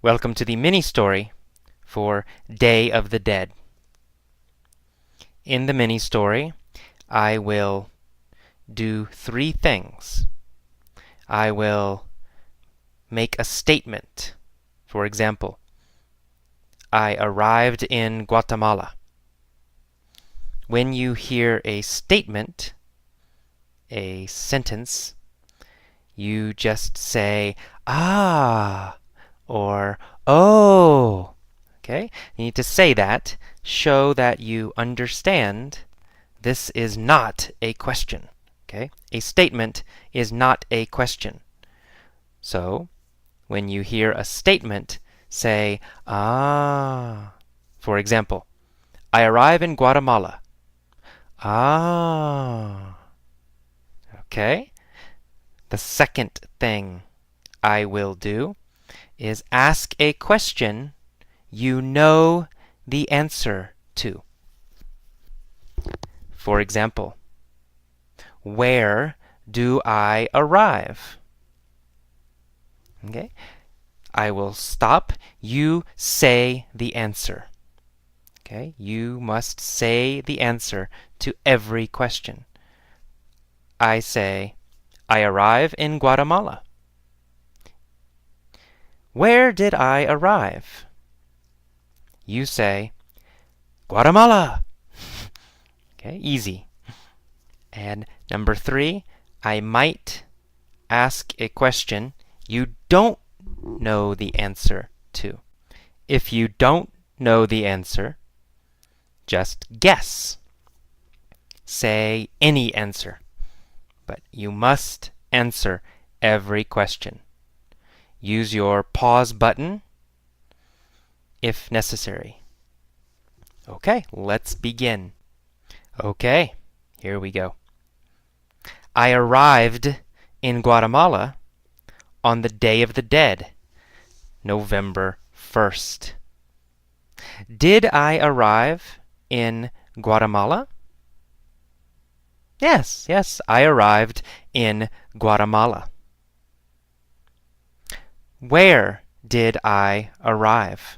Welcome to the mini story for Day of the Dead. In the mini story, I will do three things. I will make a statement. For example, I arrived in Guatemala. When you hear a statement, a sentence, you just say, ah, or oh. Okay? You need to say that, show that you understand this is not a question. Okay? A statement is not a question. So, when you hear a statement, say, ah. For example, I arrive in Guatemala. Ah. Okay? The second thing I will do is ask a question you know the answer to. For example, where do I arrive? Okay? I will stop. You say the answer. Okay? You must say the answer to every question. I say, I arrive in Guatemala. Where did I arrive? You say, Guatemala. Okay, easy. And number 3, I might ask a question you don't know the answer to. If you don't know the answer, just guess. Say any answer. But you must answer every question. Use your pause button if necessary. Okay, let's begin. Okay, here we go. I arrived in Guatemala on the Day of the Dead, November 1st. Did I arrive in Guatemala? Yes, I arrived in Guatemala. Where did I arrive?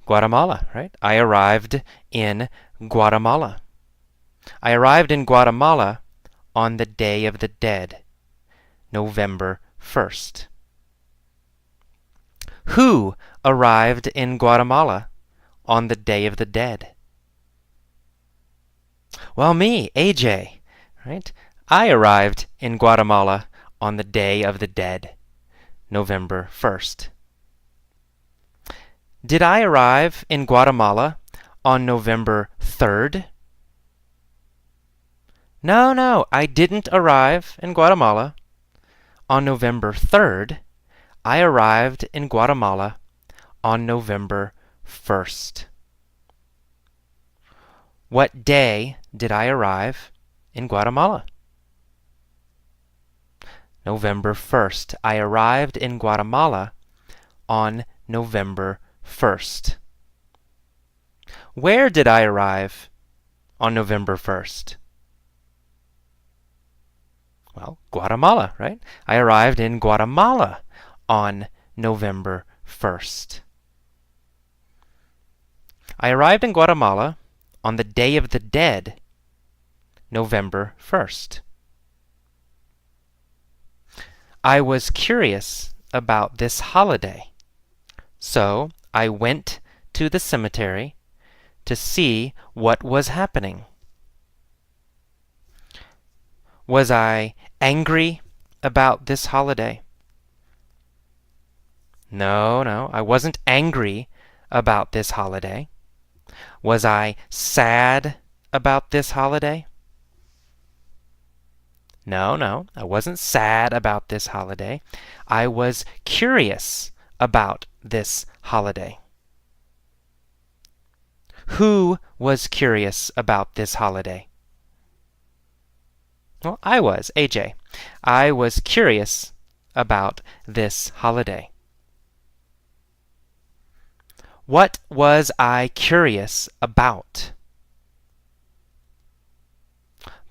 Guatemala, right? I arrived in Guatemala. I arrived in Guatemala on the Day of the Dead, November 1st. Who arrived in Guatemala on the Day of the Dead? Well, me, AJ, right? I arrived in Guatemala on the Day of the Dead, November 1st. Did I arrive in Guatemala on November 3rd? No, I didn't arrive in Guatemala on November 3rd. I arrived in Guatemala on November 1st. What day did I arrive in Guatemala? November 1st. I arrived in Guatemala on November 1st. Where did I arrive on November 1st? Well, Guatemala, right? I arrived in Guatemala on November 1st. I arrived in Guatemala on the Day of the Dead, November 1st. I was curious about this holiday, so I went to the cemetery to see what was happening. Was I angry about this holiday? No, I wasn't angry about this holiday. Was I sad about this holiday? No, I wasn't sad about this holiday. I was curious about this holiday. Who was curious about this holiday? Well, I was, AJ. I was curious about this holiday. What was I curious about?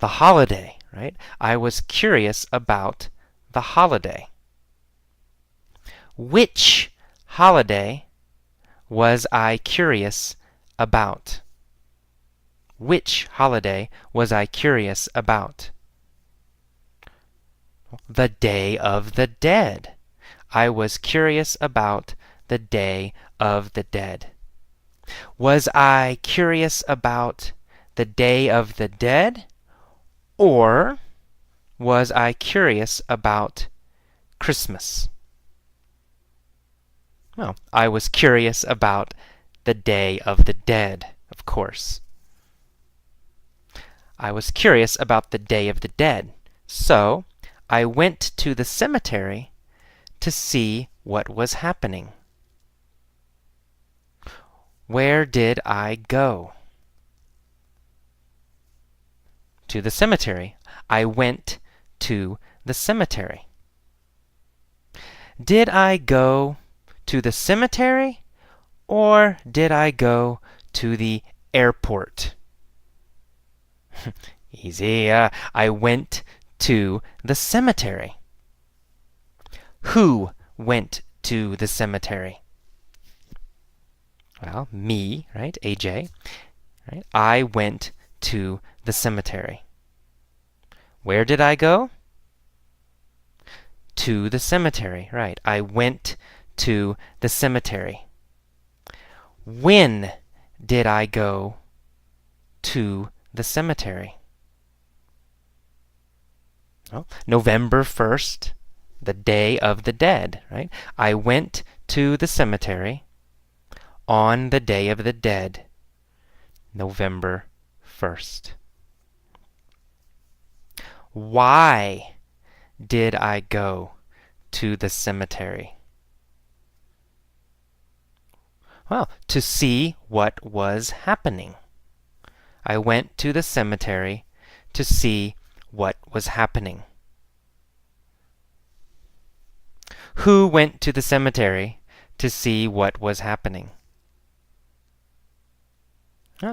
The holiday, right? I was curious about the holiday. Which holiday was I curious about? Which holiday was I curious about? The Day of the Dead. I was curious about the Day of the Dead. Was I curious about the Day of the Dead, or was I curious about Christmas? Well, I was curious about the Day of the Dead, of course. I was curious about the Day of the Dead, so I went to the cemetery to see what was happening. Where did I go? To the cemetery. I went to the cemetery. Did I go to the cemetery, or did I go to the airport? Easy. I went to the cemetery. Who went to the cemetery? Well, me, right? AJ. Right? I went to the cemetery. Where did I go? To the cemetery, right. I went to the cemetery. When did I go to the cemetery? Well, November 1st, the Day of the Dead, right? I went to the cemetery on the Day of the Dead, November 1st. Why did I go to the cemetery? Well, to see what was happening. I went to the cemetery to see what was happening. Who went to the cemetery to see what was happening?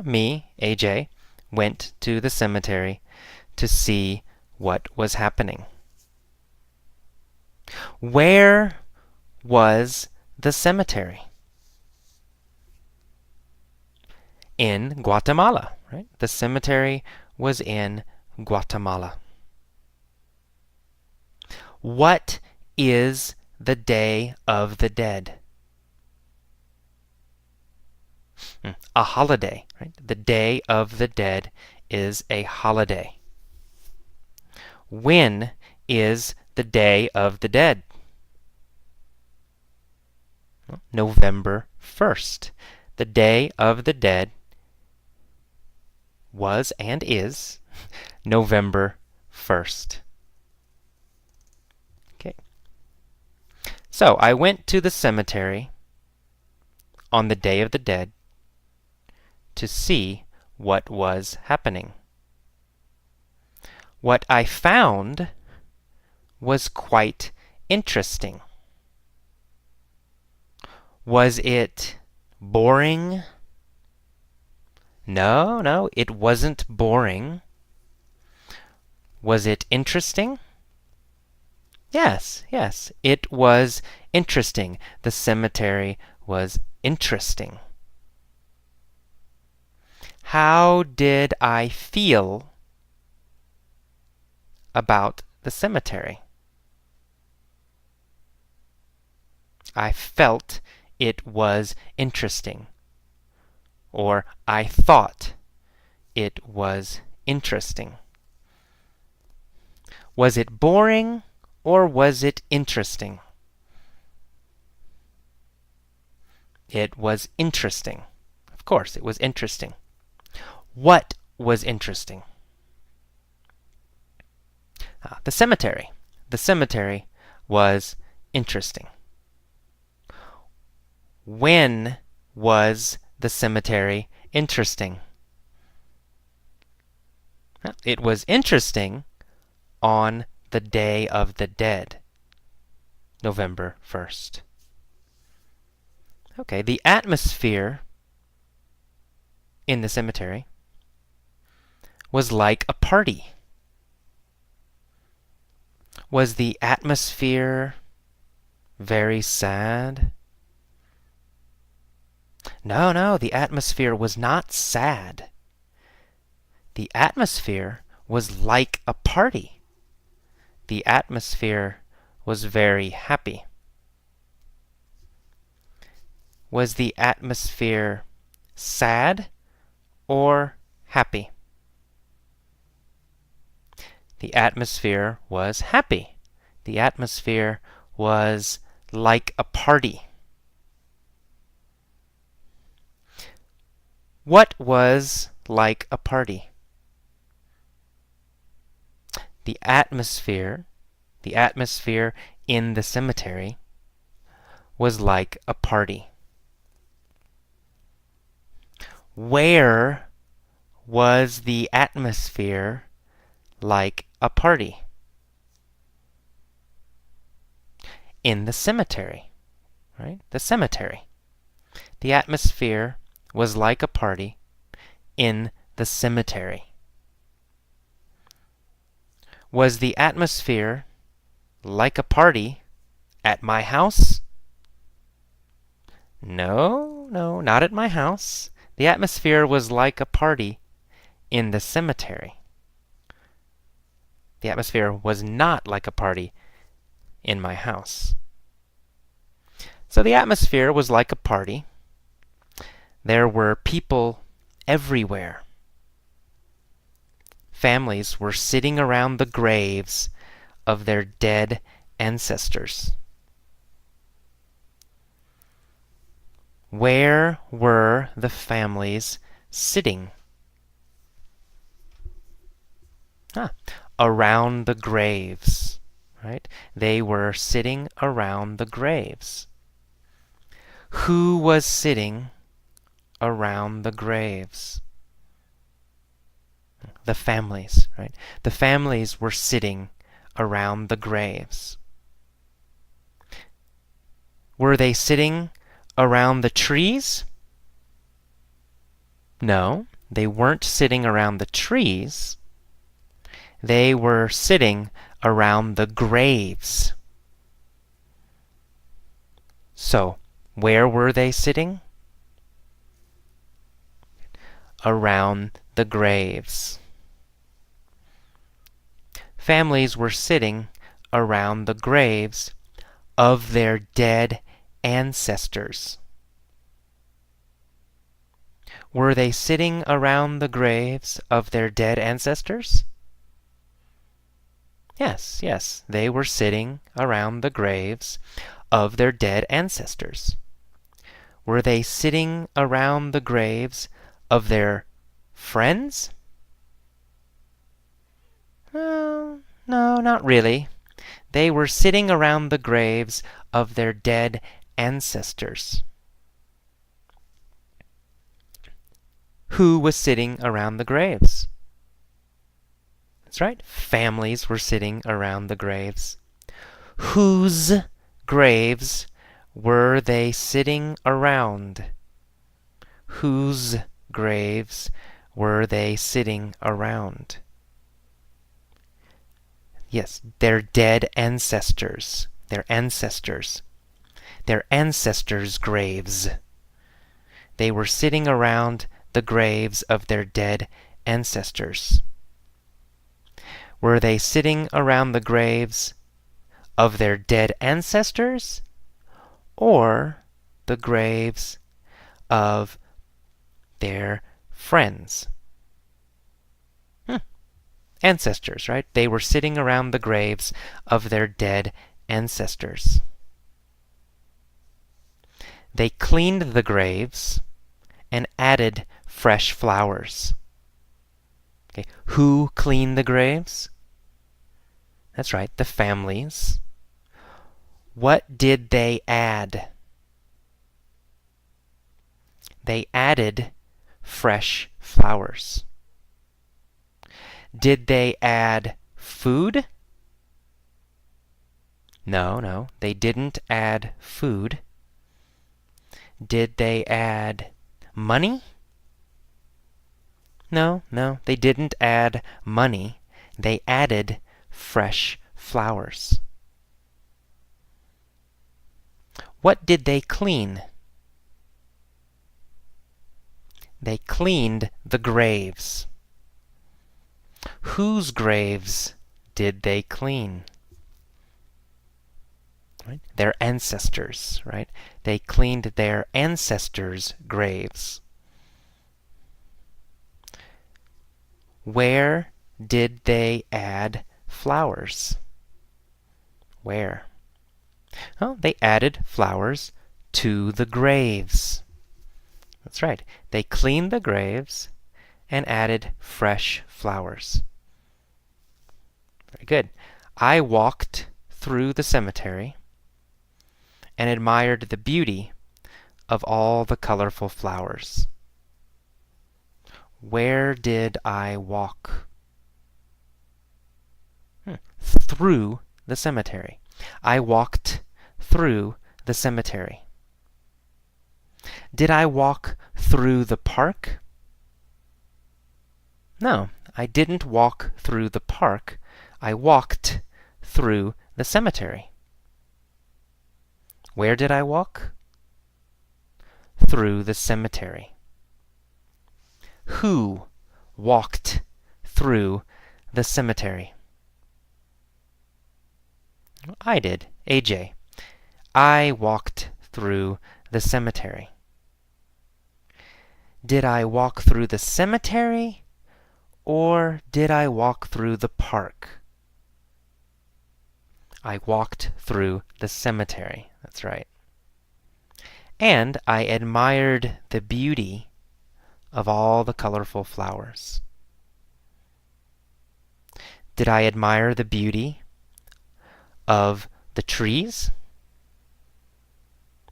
Me, AJ, went to the cemetery to see what was happening. Where was the cemetery? In Guatemala, right? The cemetery was in Guatemala. What is the Day of the Dead? A holiday, right? The Day of the Dead is a holiday. When is the Day of the Dead? November 1st. The Day of the Dead was and is November 1st. Okay. So I went to the cemetery on the Day of the Dead to see what was happening. What I found was quite interesting. Was it boring? No, it wasn't boring. Was it interesting? Yes, it was interesting. The cemetery was interesting. How did I feel about the cemetery? I felt it was interesting. Or I thought it was interesting. Was it boring or was it interesting? It was interesting. Of course, it was interesting. What was interesting? The cemetery. The cemetery was interesting. When was the cemetery interesting? It was interesting on the Day of the Dead, November 1st. Okay, the atmosphere in the cemetery was like a party. Was the atmosphere very sad? No, no, the atmosphere was not sad. The atmosphere was like a party. The atmosphere was very happy. Was the atmosphere sad or happy? The atmosphere was happy. The atmosphere was like a party. What was like a party? The atmosphere in the cemetery was like a party. Where was the atmosphere like a party? In the cemetery, right? The cemetery. The atmosphere was like a party in the cemetery. Was the atmosphere like a party at my house? No, no, not at my house. The atmosphere was like a party in the cemetery. The atmosphere was not like a party in my house. So the atmosphere was like a party. There were people everywhere. Families were sitting around the graves of their dead ancestors. Where were the families sitting? Around the graves, right? They were sitting around the graves. Who was sitting around the graves? The families, right? The families were sitting around the graves. Were they sitting around the trees? No, they weren't sitting around the trees. They were sitting around the graves. So, where were they sitting? Around the graves. Families were sitting around the graves of their dead ancestors. Were they sitting around the graves of their dead ancestors? Yes, yes, they were sitting around the graves of their dead ancestors. Were they sitting around the graves of their friends? No, not really. They were sitting around the graves of their dead ancestors. Who was sitting around the graves? That's right. Families were sitting around the graves. Whose graves were they sitting around? Whose graves were they sitting around? Yes, their dead ancestors. Their ancestors. Their ancestors' graves. They were sitting around the graves of their dead ancestors. Were they sitting around the graves of their dead ancestors or the graves of their friends? Ancestors, right? They were sitting around the graves of their dead ancestors. They cleaned the graves and added fresh flowers. Okay. Who cleaned the graves? That's right, the families. What did they add? They added fresh flowers. Did they add food? No, they didn't add food. Did they add money? No, they didn't add money. They added fresh flowers. What did they clean? They cleaned the graves. Whose graves did they clean? Right? Their ancestors, right? They cleaned their ancestors' graves. Where did they add flowers? Where? Well, they added flowers to the graves. That's right. They cleaned the graves and added fresh flowers. Very good. I walked through the cemetery and admired the beauty of all the colorful flowers. Where did I walk? Through the cemetery. I walked through the cemetery. Did I walk through the park? No, I didn't walk through the park. I walked through the cemetery. Where did I walk? Through the cemetery. Who walked through the cemetery? I did, AJ. I walked through the cemetery. Did I walk through the cemetery, or did I walk through the park? I walked through the cemetery. That's right. And I admired the beauty of all the colorful flowers. Did I admire the beauty of the trees?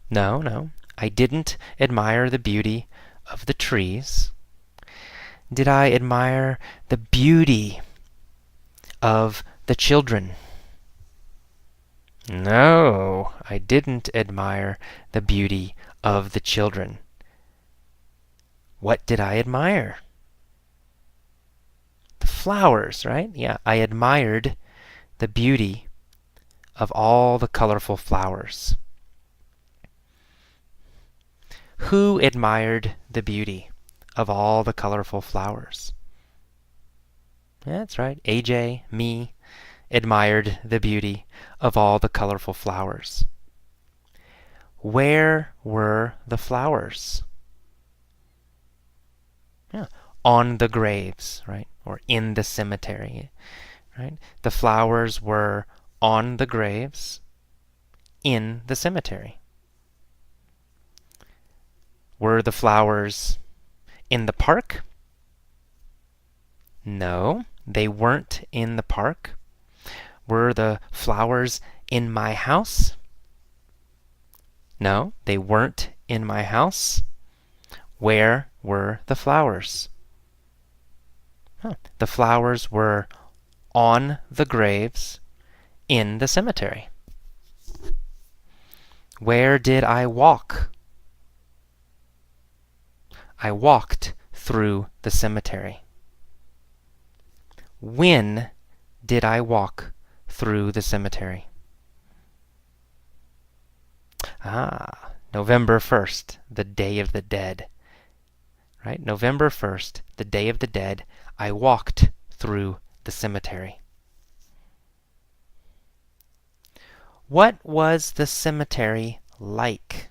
No, I didn't admire the beauty of the trees. Did I admire the beauty of the children? No, I didn't admire the beauty of the children. What did I admire? The flowers, right? Yeah, I admired the beauty of all the colorful flowers. Who admired the beauty of all the colorful flowers? That's right, AJ, me, admired the beauty of all the colorful flowers. Where were the flowers? Yeah, on the graves, right? Or in the cemetery, right? The flowers were on the graves in the cemetery. Were the flowers in the park? No, they weren't in the park. Were the flowers in my house? No, they weren't in my house. Where were the flowers? The flowers were on the graves in the cemetery. Where did I walk? I walked through the cemetery. When did I walk through the cemetery? November 1st, the Day of the Dead. Right? November 1st, the Day of the Dead, I walked through the cemetery. What was the cemetery like?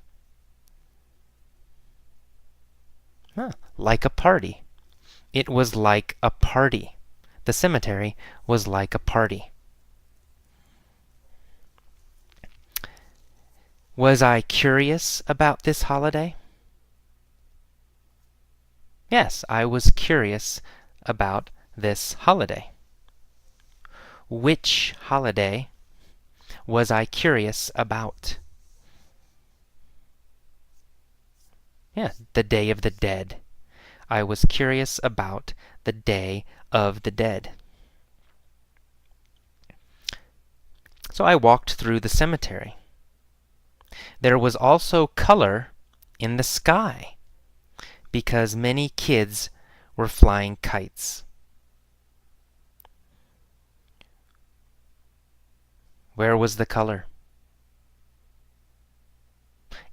Like a party. It was like a party. The cemetery was like a party. Was I curious about this holiday? Yes, I was curious about this holiday. Which holiday was I curious about? Yeah, the Day of the Dead. I was curious about the Day of the Dead. So I walked through the cemetery. There was also color in the sky because many kids were flying kites. Where was the color?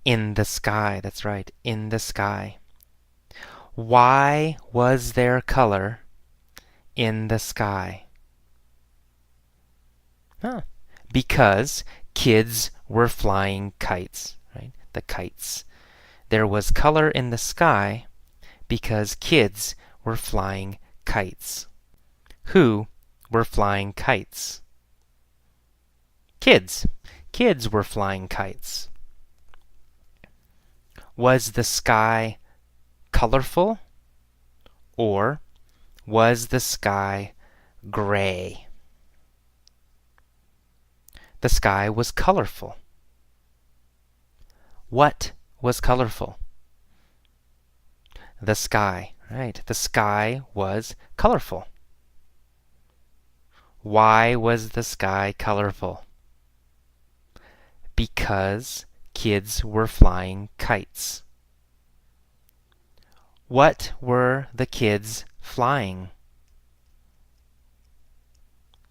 In the sky, that's right, in the sky. Why was there color in the sky? Huh. Because kids were flying kites, right? The kites. There was color in the sky because kids were flying kites. Who were flying kites? Kids. Kids were flying kites. Was the sky colorful or was the sky gray? The sky was colorful. What was colorful? The sky, right? The sky was colorful. Why was the sky colorful? Because kids were flying kites. What were the kids flying?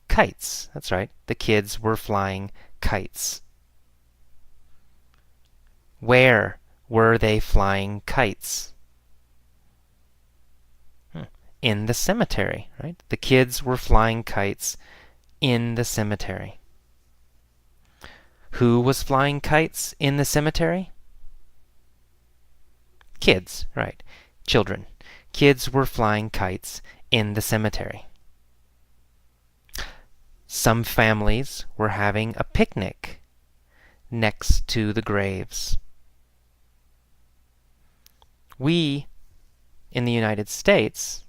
Kites. That's right. The kids were flying kites. Where were they flying kites? In the cemetery, right? The kids were flying kites in the cemetery. Who was flying kites in the cemetery? Kids, right. Children. Kids were flying kites in the cemetery. Some families were having a picnic next to the graves. We, in the United States,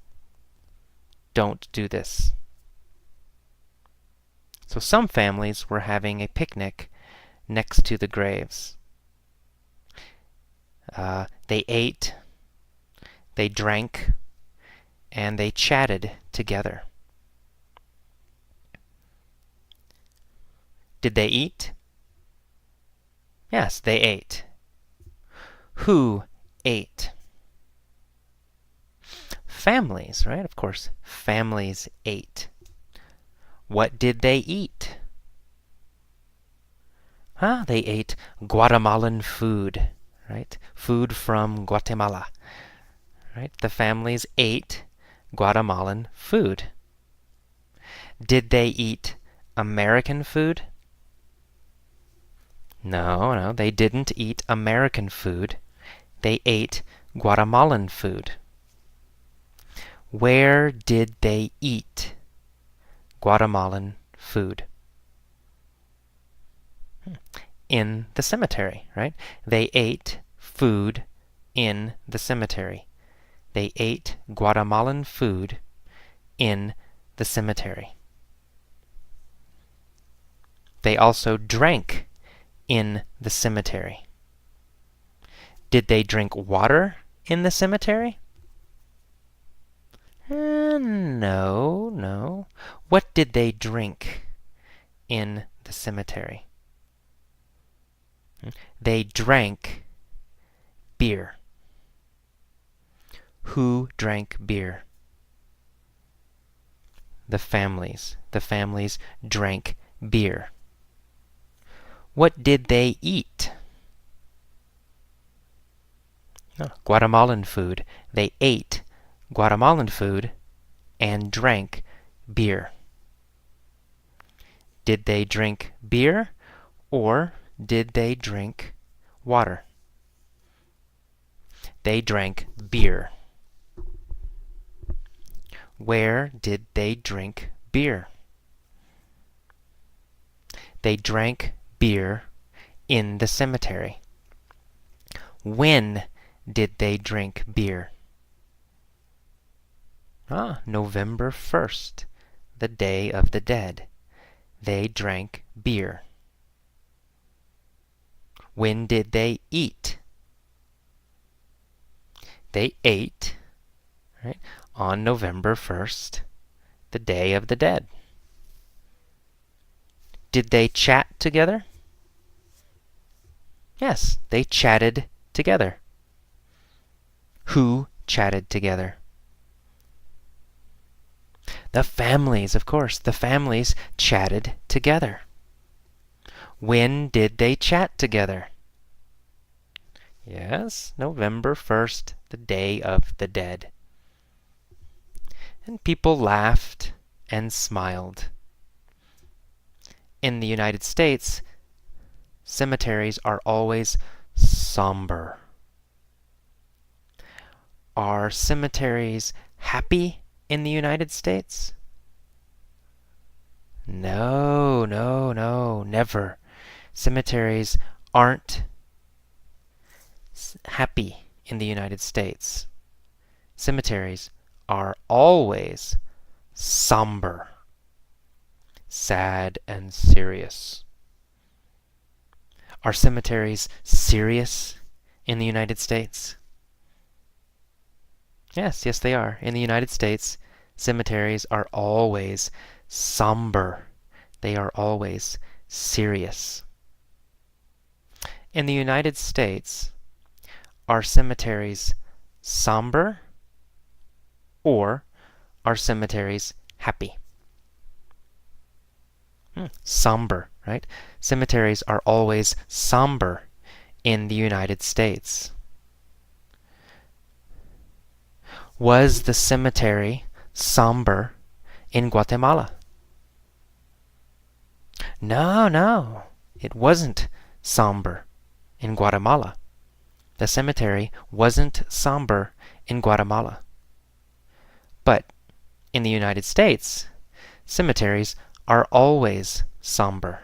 don't do this. So some families were having a picnic next to the graves. They ate, they drank, and they chatted together. Did they eat? Yes, they ate. Who ate? Families, right? Of course, families ate. What did they eat? They ate Guatemalan food, right? Food from Guatemala, right? The families ate Guatemalan food. Did they eat American food? No, they didn't eat American food. They ate Guatemalan food. Where did they eat Guatemalan food? In the cemetery, right? They ate food in the cemetery. They ate Guatemalan food in the cemetery. They also drank in the cemetery. Did they drink water in the cemetery? No. What did they drink in the cemetery? They drank beer. Who drank beer? The families. The families drank beer. What did they eat? Guatemalan food. They ate Guatemalan food and drank beer. Did they drink beer or did they drink water? They drank beer. Where did they drink beer? They drank beer in the cemetery. When did they drink beer? November 1st, the Day of the Dead. They drank beer. When did they eat? They ate, right, on November 1st, the Day of the Dead. Did they chat together? Yes, they chatted together. Who chatted together? The families, of course. The families chatted together. When did they chat together? Yes, November 1st, the Day of the Dead. And people laughed and smiled. In the United States, cemeteries are always somber. Are cemeteries happy in the United States? No, no, no, never. Cemeteries aren't happy in the United States. Cemeteries are always somber, sad, and serious. Are cemeteries serious in the United States? Yes, yes, they are. In the United States, cemeteries are always somber. They are always serious. In the United States, are cemeteries somber or are cemeteries happy? Somber, right? Cemeteries are always somber in the United States. Was the cemetery somber in Guatemala? No, no, it wasn't somber in Guatemala. The cemetery wasn't somber in Guatemala. But in the United States, cemeteries are always somber.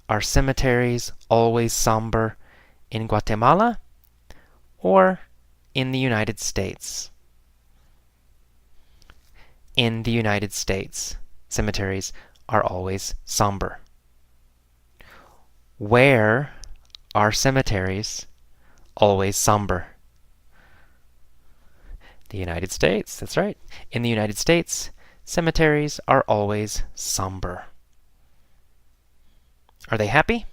Are cemeteries always somber in Guatemala or in the United States? In the United States, cemeteries are always somber. Where are cemeteries always somber? The United States, that's right. In the United States, cemeteries are always somber. Are they happy?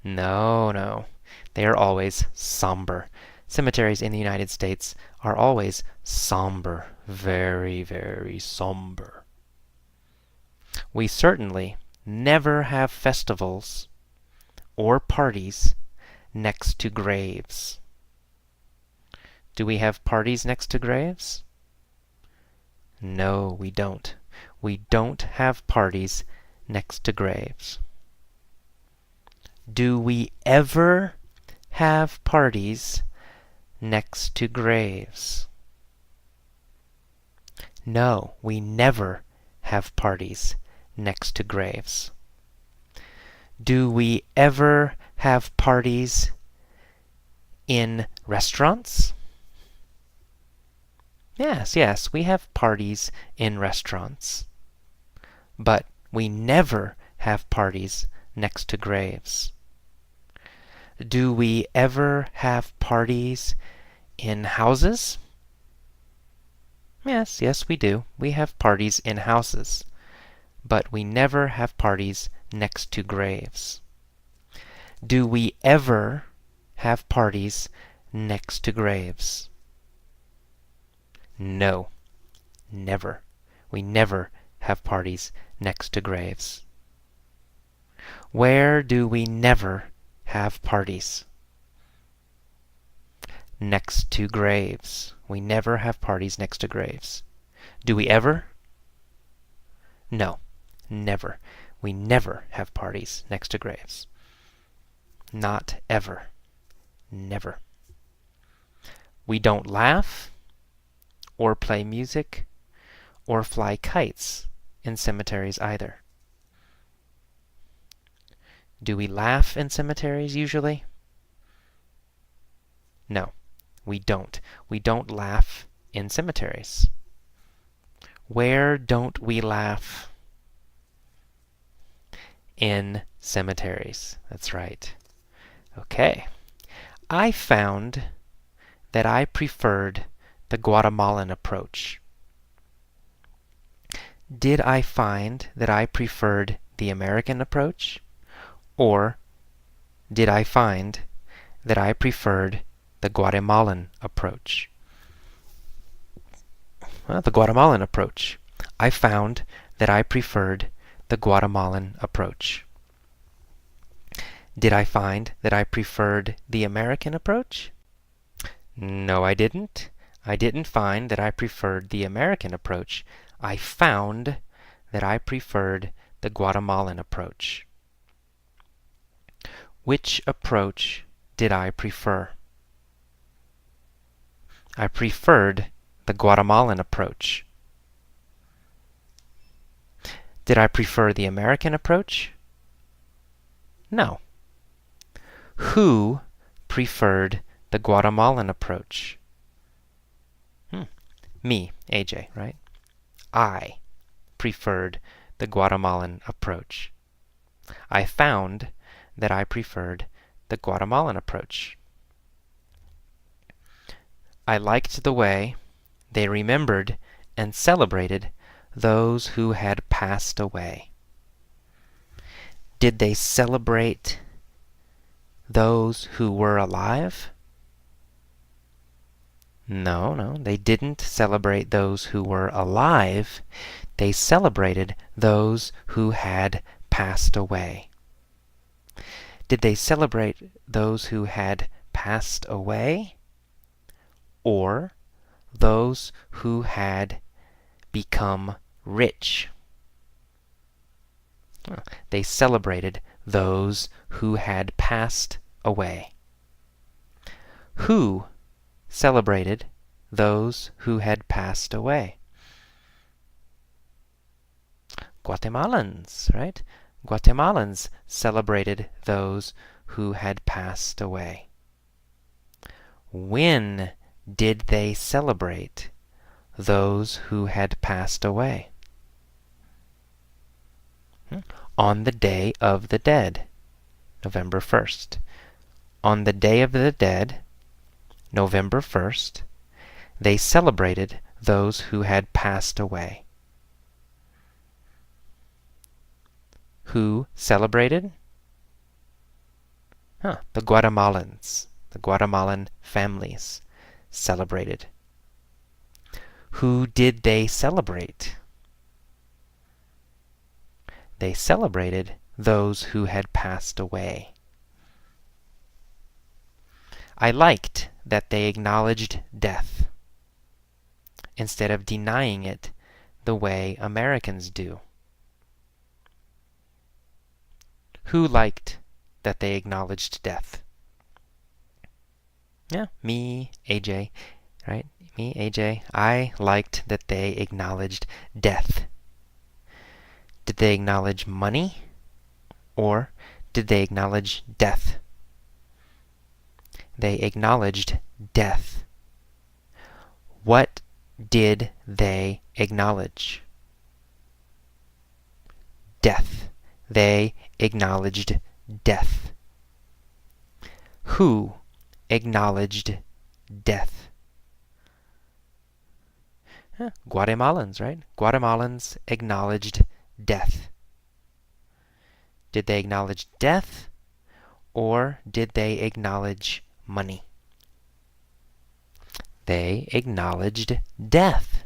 No, no. They are always somber. Cemeteries in the United States are always somber. Very, very somber. We certainly never have festivals or parties next to graves. Do we have parties next to graves? No, we don't. We don't have parties next to graves. Do we ever have parties next to graves? No, we never have parties next to graves. Do we ever have parties in restaurants? Yes, yes, we have parties in restaurants. But we never have parties next to graves. Do we ever have parties in houses? Yes, yes, we do. We have parties in houses. But we never have parties next to graves. Do we ever have parties next to graves? No, never. We never have parties next to graves. Where do we never have parties? Next to graves. We never have parties next to graves. Do we ever? No, never. We never have parties next to graves. Not ever. Never. We don't laugh or play music or fly kites in cemeteries either. Do we laugh in cemeteries usually? No, we don't. We don't laugh in cemeteries. Where don't we laugh? In cemeteries. That's right. Okay. I found that I preferred the Guatemalan approach. Did I find that I preferred the American approach? Or did I find that I preferred the Guatemalan approach? Well, the Guatemalan approach. I found that I preferred the Guatemalan approach. Did I find that I preferred the American approach? No, I didn't. I didn't find that I preferred the American approach. I found that I preferred the Guatemalan approach. Which approach did I prefer? I preferred the Guatemalan approach. Did I prefer the American approach? No. Who preferred the Guatemalan approach? Me, AJ, right? I preferred the Guatemalan approach. I found that I preferred the Guatemalan approach. I liked the way they remembered and celebrated those who had passed away. Did they celebrate those who were alive? No, they didn't celebrate those who were alive. They celebrated those who had passed away. Did they celebrate those who had passed away? Or those who had become rich? They celebrated those who had passed away. Who celebrated those who had passed away? Guatemalans, right? Guatemalans celebrated those who had passed away. When did they celebrate those who had passed away? On the Day of the Dead, November 1st. On the Day of the Dead, November 1st, they celebrated those who had passed away. Who celebrated? The Guatemalans. The Guatemalan families celebrated. Who did they celebrate? They celebrated those who had passed away. I liked that they acknowledged death instead of denying it the way Americans do. Who liked that they acknowledged death? Yeah, me, AJ, right? Me, AJ. I liked that they acknowledged death. Did they acknowledge money? Or did they acknowledge death? They acknowledged death. What did they acknowledge? Death. They acknowledged death. Who acknowledged death? Guatemalans, right? Guatemalans acknowledged death. Did they acknowledge death, or did they acknowledge money? They acknowledged death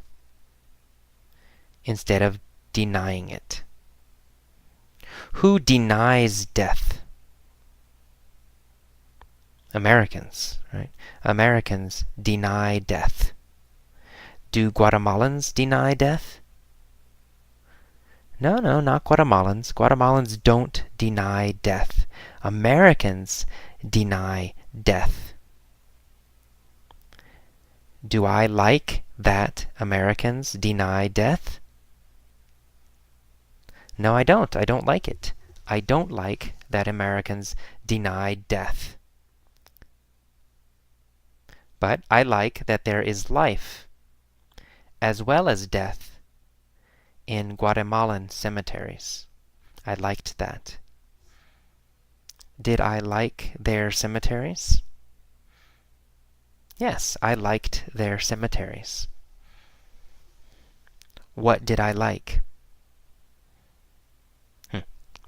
instead of denying it. Who denies death? Americans, right? Americans deny death. Do Guatemalans deny death? No, not Guatemalans. Guatemalans don't deny death. Americans deny death. Do I like that Americans deny death? No, I don't. I don't like it. I don't like that Americans deny death. But I like that there is life, as well as death, in Guatemalan cemeteries. I liked that. Did I like their cemeteries? Yes, I liked their cemeteries. What did I like?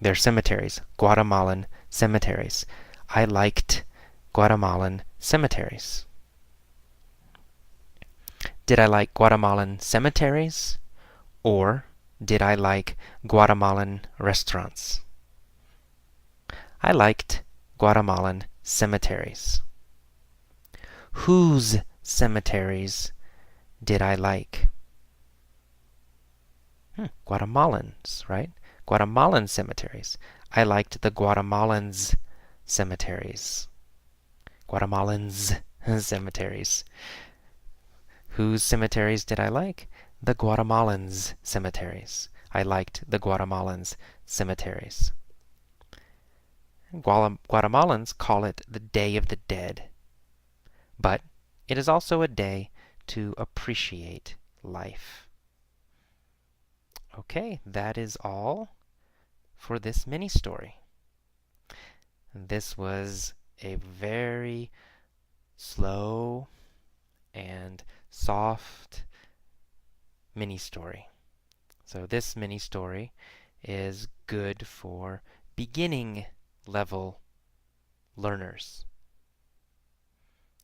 Their cemeteries, Guatemalan cemeteries. I liked Guatemalan cemeteries. Did I like Guatemalan cemeteries, or did I like Guatemalan restaurants? I liked Guatemalan cemeteries. Whose cemeteries did I like? Guatemalans, right? Guatemalan cemeteries. I liked the Guatemalans' cemeteries. Guatemalans' cemeteries. Whose cemeteries did I like? The Guatemalans' cemeteries. I liked the Guatemalans' cemeteries. Guatemalans call it the Day of the Dead, but it is also a day to appreciate life. Okay, that is all for this mini story. This was a very slow and soft mini story. So this mini story is good for beginning level learners.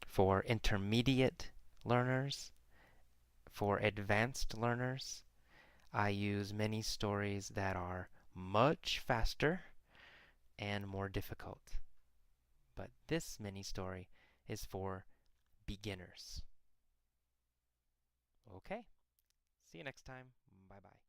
For intermediate learners, for advanced learners, I use many stories that are much faster and more difficult. But this mini story is for beginners. Okay, see you next time. Bye-bye.